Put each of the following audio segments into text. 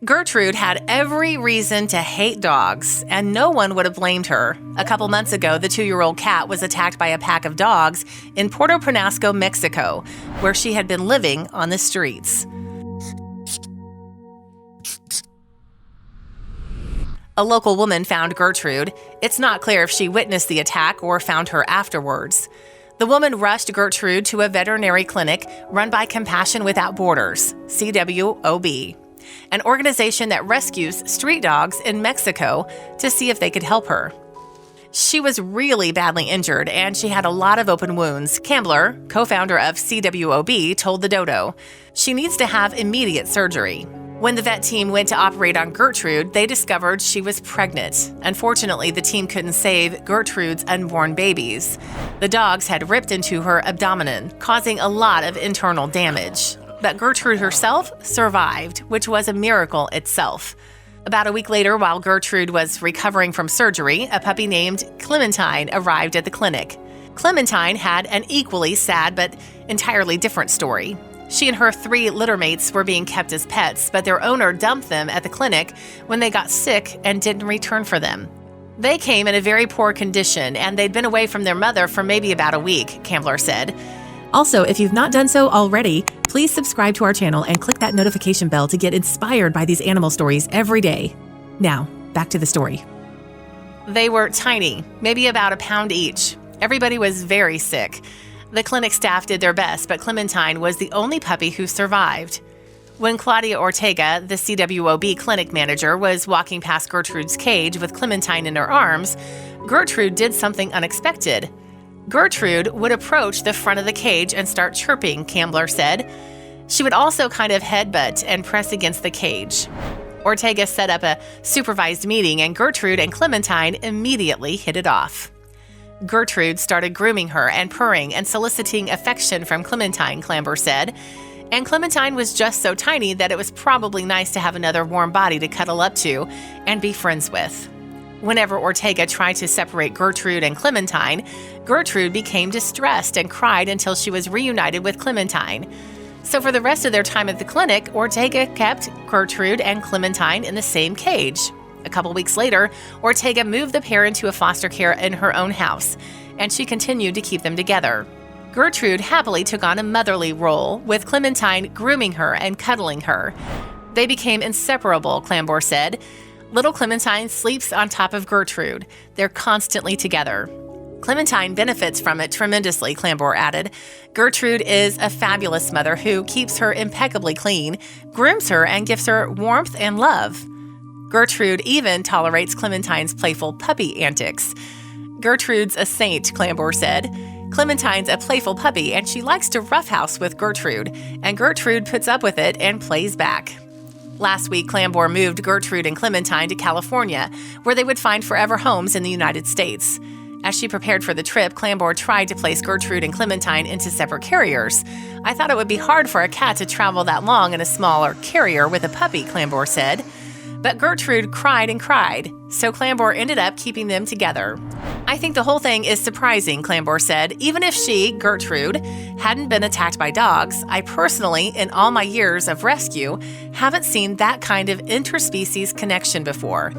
Gertrude had every reason to hate dogs, and no one would have blamed her. A couple months ago, the 2-year-old cat was attacked by a pack of dogs in Puerto Penasco, Mexico, where she had been living on the streets. A local woman found Gertrude. It's not clear if she witnessed the attack or found her afterwards. The woman rushed Gertrude to a veterinary clinic run by Compassion Without Borders, CWOB, an organization that rescues street dogs in Mexico, to see if they could help her. She was really badly injured, and she had a lot of open wounds. Campbell, co-founder of CWOB, told the Dodo she needs to have immediate surgery. When the vet team went to operate on Gertrude, they discovered she was pregnant. Unfortunately, the team couldn't save Gertrude's unborn babies. The dogs had ripped into her abdomen, causing a lot of internal damage. But Gertrude herself survived, which was a miracle itself. About a week later, while Gertrude was recovering from surgery, a puppy named Clementine arrived at the clinic. Clementine had an equally sad but entirely different story. She and her 3 littermates were being kept as pets, but their owner dumped them at the clinic when they got sick and didn't return for them. They came in a very poor condition, and they'd been away from their mother for maybe about a week, Campbell said. Also, if you've not done so already, please subscribe to our channel and click that notification bell to get inspired by these animal stories every day. Now, back to the story. They were tiny, maybe about a pound each. Everybody was very sick. The clinic staff did their best, but Clementine was the only puppy who survived. When Claudia Ortega, the CWOB clinic manager, was walking past Gertrude's cage with Clementine in her arms, Gertrude did something unexpected. Gertrude would approach the front of the cage and start chirping, Campbell said. She would also kind of headbutt and press against the cage. Ortega set up a supervised meeting, and Gertrude and Clementine immediately hit it off. Gertrude started grooming her and purring and soliciting affection from Clementine, Clamber said. And Clementine was just so tiny that it was probably nice to have another warm body to cuddle up to and be friends with. Whenever Ortega tried to separate Gertrude and Clementine, Gertrude became distressed and cried until she was reunited with Clementine. So for the rest of their time at the clinic, Ortega kept Gertrude and Clementine in the same cage. A couple weeks later, Ortega moved the pair into a foster care in her own house, and she continued to keep them together. Gertrude happily took on a motherly role, with Clementine grooming her and cuddling her. They became inseparable, Clamber said. Little Clementine sleeps on top of Gertrude. They're constantly together. Clementine benefits from it tremendously, Clamber added. Gertrude is a fabulous mother who keeps her impeccably clean, grooms her, and gives her warmth and love. Gertrude even tolerates Clementine's playful puppy antics. Gertrude's a saint, Clamber said. Clementine's a playful puppy, and she likes to roughhouse with Gertrude, and Gertrude puts up with it and plays back. Last week, Clamber moved Gertrude and Clementine to California, where they would find forever homes in the United States. As she prepared for the trip, Clamber tried to place Gertrude and Clementine into separate carriers. I thought it would be hard for a cat to travel that long in a smaller carrier with a puppy, Clamber said. But Gertrude cried and cried, so Clamber ended up keeping them together. I think the whole thing is surprising, Clamber said. Even if she, Gertrude, hadn't been attacked by dogs, I personally, in all my years of rescue, haven't seen that kind of interspecies connection before.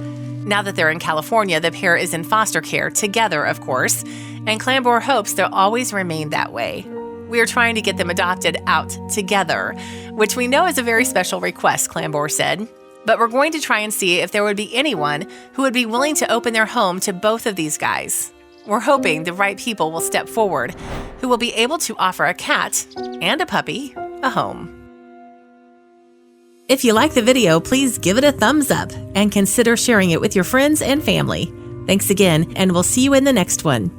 Now that they're in California, the pair is in foster care, together, of course, and Clamber hopes they'll always remain that way. We are trying to get them adopted out together, which we know is a very special request, Clamber said. But we're going to try and see if there would be anyone who would be willing to open their home to both of these guys. We're hoping the right people will step forward, who will be able to offer a cat and a puppy a home. If you like the video, please give it a thumbs up and consider sharing it with your friends and family. Thanks again, and we'll see you in the next one.